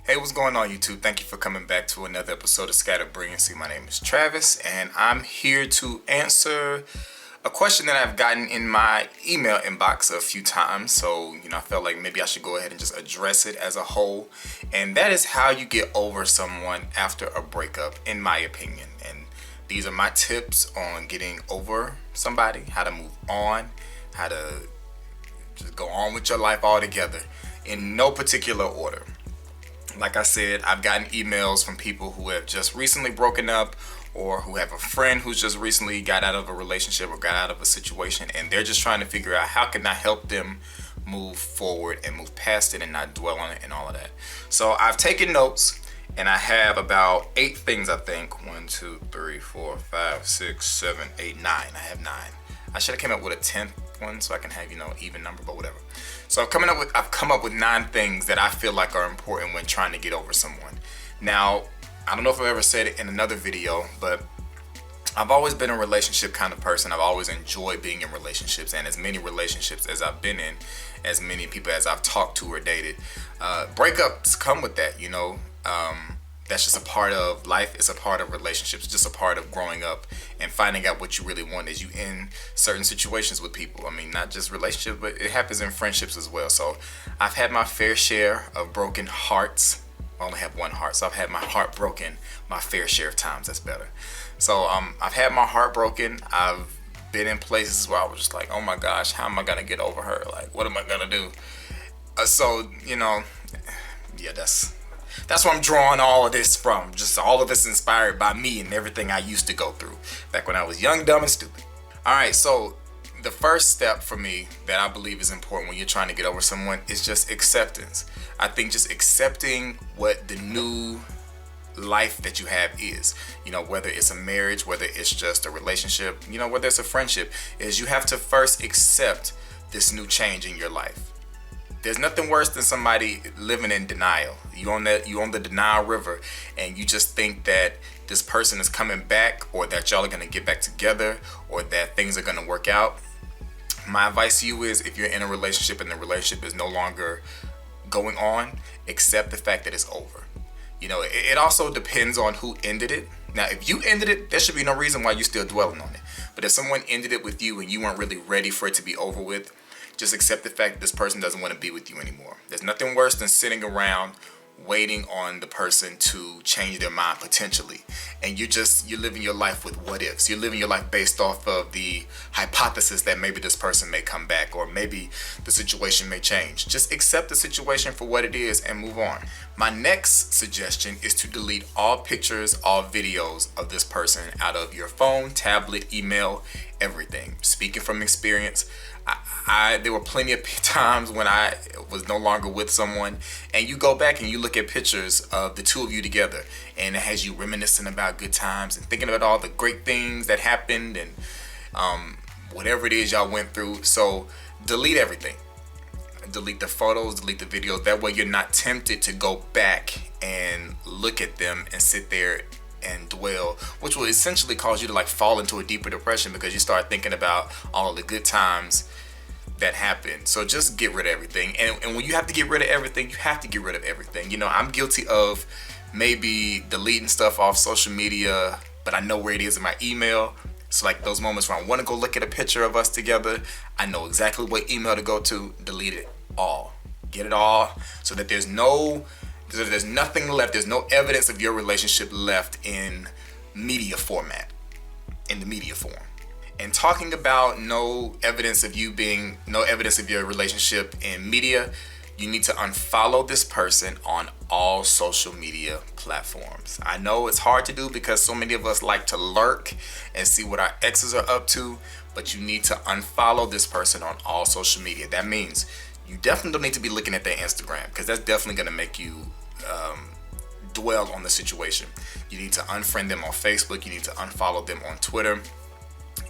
Hey, what's going on, YouTube? Thank you for coming back to another episode of Scattered Brilliancy. My name is Travis, and I'm here to answer a question that I've gotten in my email inbox a few times. So, I felt like maybe I should go ahead and just address it as a whole. And that is how you get over someone after a breakup, in my opinion. And these are my tips on getting over somebody, how to move on, how to just go on with your life altogether, in no particular order. Like I said, I've gotten emails from people who have just recently broken up, or who have a friend who's just recently got out of a relationship or got out of a situation, and they're just trying to figure out how can I help them move forward and move past it and not dwell on it and all of that. So I've taken notes, and I have about 8 things, I think. 1, 2, 3, 4, 5, 6, 7, 8, 9. I have 9. I should have came up with a 10th one so I can have, even number, but whatever. So I've come up with 9 things that I feel like are important when trying to get over someone. Now, I don't know if I've ever said it in another video, but I've always been a relationship kind of person. I've always enjoyed being in relationships, and as many relationships as I've been in, as many people as I've talked to or dated, breakups come with that, That's just a part of life. It's a part of relationships. It's just a part of growing up and finding out what you really want as you in certain situations with people. I mean, not just relationships, but it happens in friendships as well. So I've had my fair share of broken hearts. I only have one heart, so I've had my heart broken my fair share of times. That's better. So I've had my heart broken. I've been in places where I was just like, oh my gosh, how am I gonna get over her? Like, what am I gonna do? Yeah, that's where I'm drawing all of this from. Just all of this inspired by me and everything I used to go through back when I was young, dumb, and stupid. All right, so the first step for me that I believe is important when you're trying to get over someone is just acceptance. I think just accepting what the new life that you have is, whether it's a marriage, whether it's just a relationship, whether it's a friendship, is you have to first accept this new change in your life. There's nothing worse than somebody living in denial. You on the denial river, and you just think that this person is coming back, or that y'all are gonna get back together, or that things are gonna work out. My advice to you is, if you're in a relationship and the relationship is no longer going on, accept the fact that it's over. It also depends on who ended it. Now, if you ended it, there should be no reason why you're still dwelling on it. But if someone ended it with you and you weren't really ready for it to be over with, just accept the fact that this person doesn't want to be with you anymore. There's nothing worse than sitting around waiting on the person to change their mind potentially. And you're living your life with what ifs. You're living your life based off of the hypothesis that maybe this person may come back, or maybe the situation may change. Just accept the situation for what it is and move on. My next suggestion is to delete all pictures, all videos of this person out of your phone, tablet, email, everything. Speaking from experience, there were plenty of times when I was no longer with someone, and you go back and you look at pictures of the two of you together, and it has you reminiscing about good times and thinking about all the great things that happened and whatever it is y'all went through. So delete everything. Delete the photos, delete the videos. That way you're not tempted to go back and look at them and sit there and dwell, which will essentially cause you to fall into a deeper depression, because you start thinking about all the good times that happened. So just get rid of everything. And when you have to get rid of everything, you have to get rid of everything. I'm guilty of maybe deleting stuff off social media, but I know where it is in my email. So those moments where I want to go look at a picture of us together, I know exactly what email to go to. Delete it all. Get it all, so that there's nothing left. There's no evidence of your relationship left in media format, in the media form. And talking about no evidence of your relationship in media, you need to unfollow this person on all social media platforms. I know it's hard to do because so many of us like to lurk and see what our exes are up to, but you need to unfollow this person on all social media. That means you definitely don't need to be looking at their Instagram, because that's definitely going to make you dwell on the situation. You need to unfriend them on Facebook. You need to unfollow them on Twitter.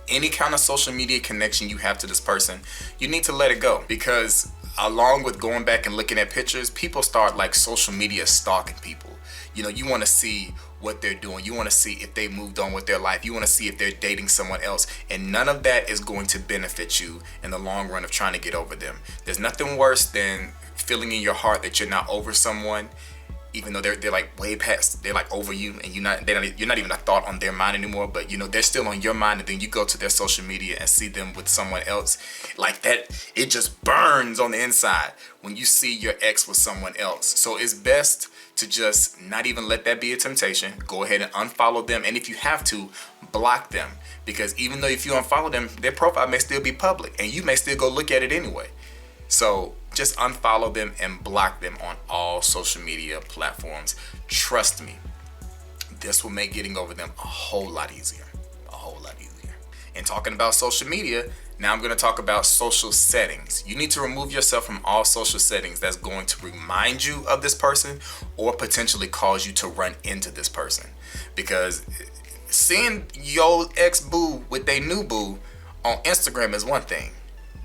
Any kind of social media connection you have to this person, you need to let it go, because along with going back and looking at pictures, people start social media stalking people. You want to see what they're doing. You want to see if they moved on with their life. You want to see if they're dating someone else. And none of that is going to benefit you in the long run of trying to get over them. There's nothing worse than feeling in your heart that you're not over someone, even though they're like way past, they're like over you, and you're not even a thought on their mind anymore, but they're still on your mind, and then you go to their social media and see them with someone else, like that, it just burns on the inside when you see your ex with someone else. So it's best to just not even let that be a temptation. Go ahead and unfollow them, and if you have to, block them, because even though if you unfollow them, their profile may still be public and you may still go look at it anyway. So just unfollow them and block them on all social media platforms. Trust me, this will make getting over them a whole lot easier. A whole lot easier. And talking about social media, now I'm going to talk about social settings. You need to remove yourself from all social settings that's going to remind you of this person or potentially cause you to run into this person. Because seeing your ex-boo with their new boo on Instagram is one thing.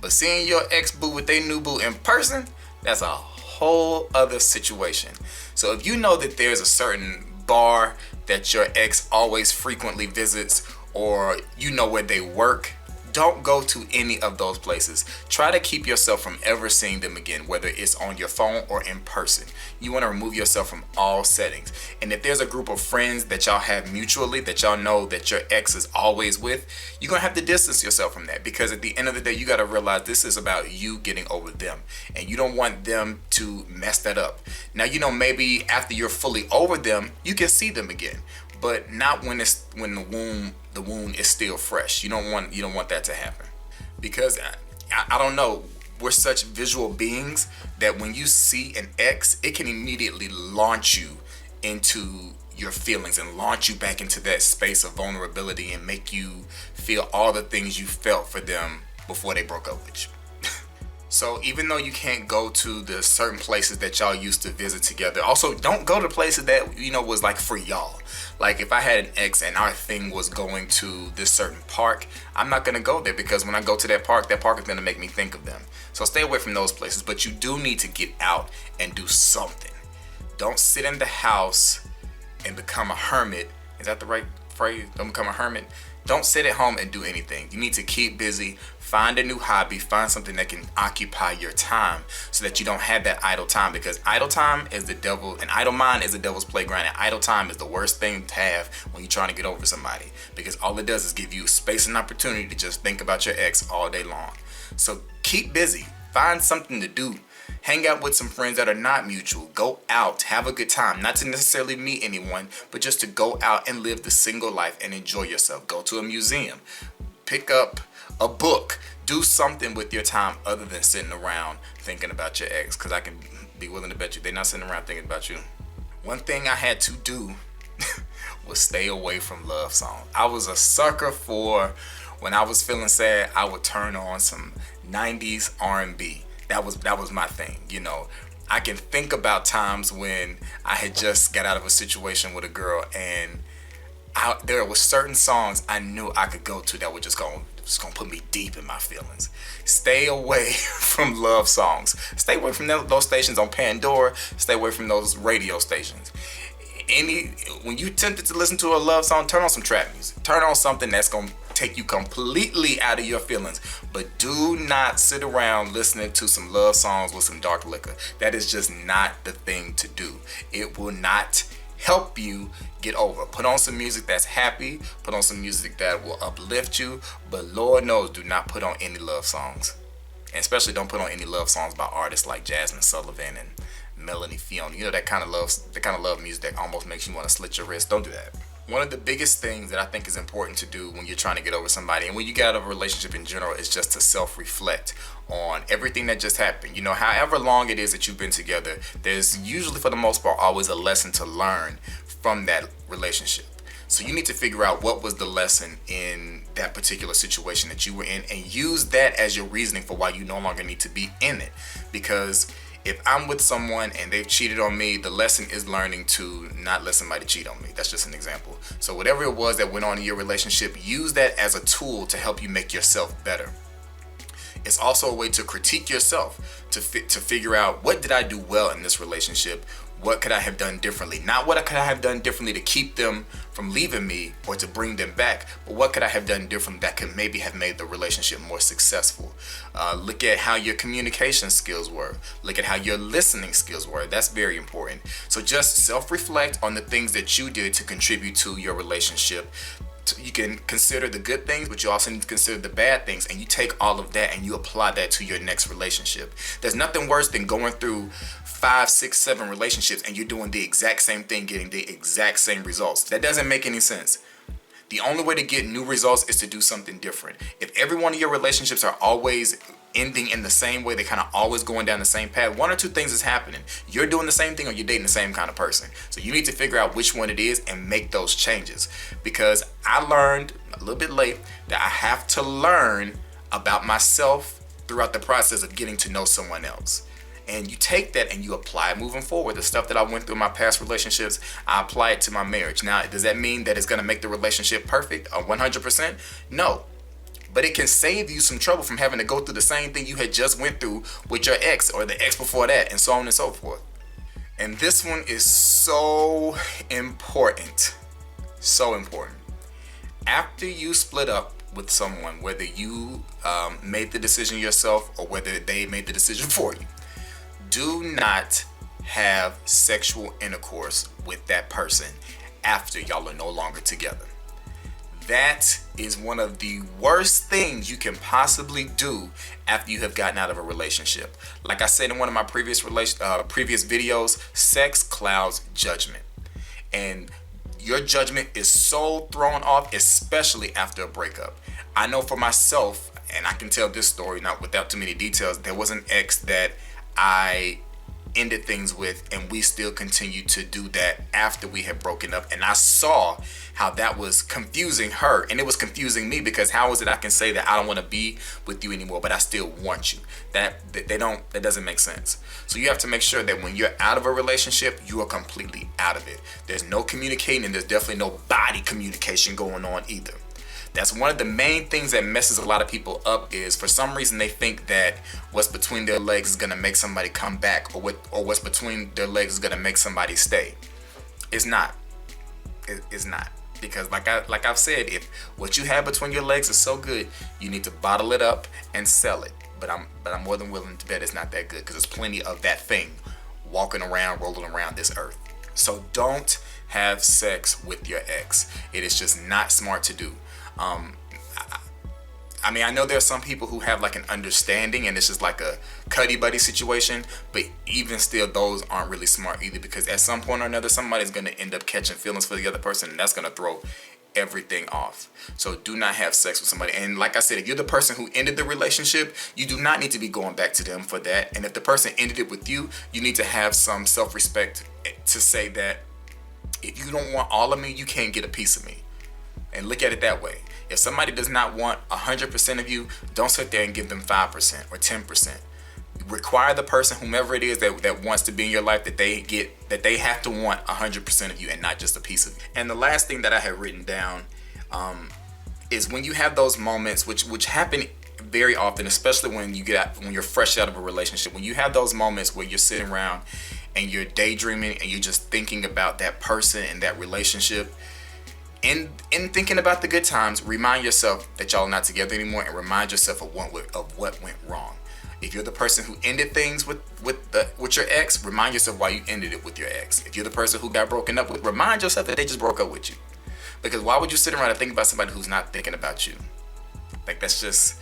But seeing your ex-boo with their new boo in person, that's a whole other situation. So if you know that there's a certain bar that your ex always frequently visits, or you know where they work, don't go to any of those places. Try to keep yourself from ever seeing them again, whether it's on your phone or in person. You want to remove yourself from all settings. And if there's a group of friends that y'all have mutually, that y'all know that your ex is always with, you're going to have to distance yourself from that, because at the end of the day, you got to realize this is about you getting over them, and you don't want them to mess that up. Now, maybe after you're fully over them, you can see them again, but not when the wound is still fresh. You don't want that to happen, because I don't know, we're such visual beings that when you see an ex, it can immediately launch you into your feelings and launch you back into that space of vulnerability and make you feel all the things you felt for them before they broke up with you. So even though you can't go to the certain places that y'all used to visit together, also don't go to places that was like for y'all. Like if I had an ex and our thing was going to this certain park, I'm not gonna go there, because when I go to that park is gonna make me think of them. So stay away from those places, but you do need to get out and do something. Don't sit in the house and become a hermit. Is that the right phrase? Don't become a hermit. Don't sit at home and do anything. You need to keep busy. Find a new hobby. Find something that can occupy your time so that you don't have that idle time, because idle time is the devil, and idle mind is the devil's playground, and idle time is the worst thing to have when you're trying to get over somebody, because all it does is give you space and opportunity to just think about your ex all day long. So keep busy. Find something to do. Hang out with some friends that are not mutual. Go out, have a good time. Not to necessarily meet anyone, but just to go out and live the single life and enjoy yourself. Go to a museum. Pick up a book. Do something with your time other than sitting around thinking about your ex, because I can be willing to bet you they're not sitting around thinking about you. One thing I had to do was stay away from love songs. I was a sucker for, when I was feeling sad, I would turn on some 90s R&B. That was my thing. I can think about times when I had just got out of a situation with a girl, and there were certain songs I knew I could go to that were just gonna put me deep in my feelings. Stay away from love songs. Stay away from those stations on Pandora. Stay away from those radio stations. When you tempted to listen to a love song, turn on some trap music. Turn on something that's gonna take you completely out of your feelings. But do not sit around listening to some love songs with some dark liquor. That is just not the thing to do. It will not help you get over. Put on some music that's happy. Put on some music that will uplift you. But Lord knows, do not put on any love songs. And especially don't put on any love songs by artists like Jasmine Sullivan and Melanie Fiona. That kind of love music that almost makes you want to slit your wrist. Don't do that. One of the biggest things that I think is important to do when you're trying to get over somebody, and when you get out of a relationship in general, is just to self-reflect on everything that just happened. However long it is that you've been together, there's usually, for the most part, always a lesson to learn from that relationship. So you need to figure out what was the lesson in that particular situation that you were in, and use that as your reasoning for why you no longer need to be in it. Because if I'm with someone and they've cheated on me, the lesson is learning to not let somebody cheat on me. That's just an example. So whatever it was that went on in your relationship, use that as a tool to help you make yourself better. It's also a way to critique yourself, to figure out, what did I do well in this relationship? What could I have done differently? Not what could I have done differently to keep them from leaving me or to bring them back, but what could I have done differently that could maybe have made the relationship more successful? Look at how your communication skills were. Look at how your listening skills were. That's very important. So just self-reflect on the things that you did to contribute to your relationship. You can consider the good things, but you also need to consider the bad things, and you take all of that and you apply that to your next relationship. There's nothing worse than going through 5, 6, 7 relationships and you're doing the exact same thing, getting the exact same results. That doesn't make any sense. The only way to get new results is to do something different. If every one of your relationships are always ending in the same way, they're kind of always going down the same path, one or two things is happening. You're doing the same thing or you're dating the same kind of person. So you need to figure out which one it is and make those changes. Because I learned a little bit late that I have to learn about myself throughout the process of getting to know someone else. And you take that and you apply it moving forward. The stuff that I went through in my past relationships, I apply it to my marriage. Now, does that mean that it's going to make the relationship perfect or 100%? No. But it can save you some trouble from having to go through the same thing you had just went through with your ex or the ex before that, and so on and so forth. And this one is so important. So important. After you split up with someone, whether you made the decision yourself or whether they made the decision for you, do not have sexual intercourse with that person after y'all are no longer together. That is one of the worst things you can possibly do after you have gotten out of a relationship. Like I said in one of my previous videos, sex clouds judgment. And your judgment is so thrown off, especially after a breakup. I know for myself, and I can tell this story not without too many details, there was an ex that I ended things with, and we still continued to do that after we had broken up. And I saw how that was confusing her, and it was confusing me, because how is it I can say that I don't want to be with you anymore, but I still want you? That doesn't make sense. So you have to make sure that when you're out of a relationship, you are completely out of it. There's no communicating, and there's definitely no body communication going on either. That's one of the main things that messes a lot of people up, is for some reason they think that what's between their legs is going to make somebody come back, or what's between their legs is going to make somebody stay. It's not. It's not. Because like I've said, if what you have between your legs is so good, you need to bottle it up and sell it. But I'm more than willing to bet it's not that good, because there's plenty of that thing walking around, rolling around this earth. So don't have sex with your ex. It is just not smart to do. I mean, I know there are some people who have like an understanding and it's just like a cuddy buddy situation, but even still, those aren't really smart either, because at some point or another, somebody's going to end up catching feelings for the other person, and that's going to throw everything off. So do not have sex with somebody. And like I said, if you're the person who ended the relationship, you do not need to be going back to them for that. And if the person ended it with you, you need to have some self-respect to say that if you don't want all of me, you can't get a piece of me. And look at it that way. If somebody does not want 100% of you, don't sit there and give them 5% or 10%. Require the person, whomever it is that wants to be in your life, that they have to want 100% of you and not just a piece of you. And the last thing that I have written down is when you have those moments, which happen very often, especially when you're fresh out of a relationship, when you have those moments where you're sitting around and you're daydreaming and you're just thinking about that person and that relationship. In thinking about the good times, remind yourself that y'all are not together anymore, and remind yourself of what went wrong. If you're the person who ended things with your ex, remind yourself why you ended it with your ex. If you're the person who got broken up with, remind yourself that they just broke up with you. Because why would you sit around and think about somebody who's not thinking about you? Like, that's just,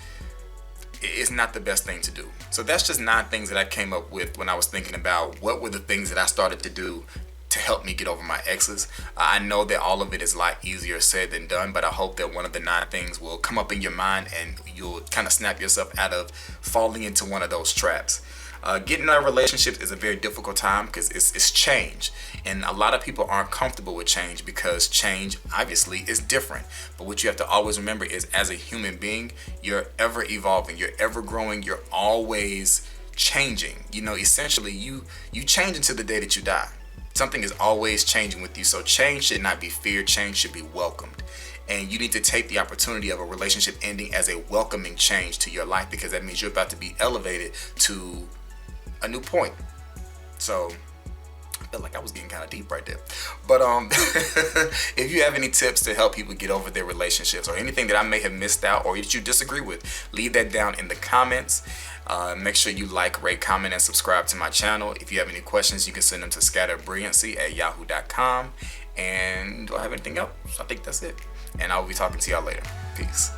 it's not the best thing to do. So that's just 9 things that I came up with when I was thinking about what were the things that I started to do to help me get over my exes. I know that all of it is a lot easier said than done, but I hope that one of the 9 things will come up in your mind and you'll kind of snap yourself out of falling into one of those traps. Getting out of relationships is a very difficult time, because it's change, and a lot of people aren't comfortable with change, because change obviously is different. But what you have to always remember is, as a human being, you're ever evolving, you're ever growing, you're always changing. You know, essentially you change until the day that you die. Something is always changing with you. So change should not be feared. Change should be welcomed. And you need to take the opportunity of a relationship ending as a welcoming change to your life, because that means you're about to be elevated to a new point. So felt like I was getting kind of deep right there. But if you have any tips to help people get over their relationships, or anything that I may have missed out, or that you disagree with, leave that down in the comments. Make sure you like, rate, comment, and subscribe to my channel. If you have any questions, you can send them to scatterbrilliancy@yahoo.com. And do I have anything else? I think that's it. And I'll be talking to y'all later. Peace.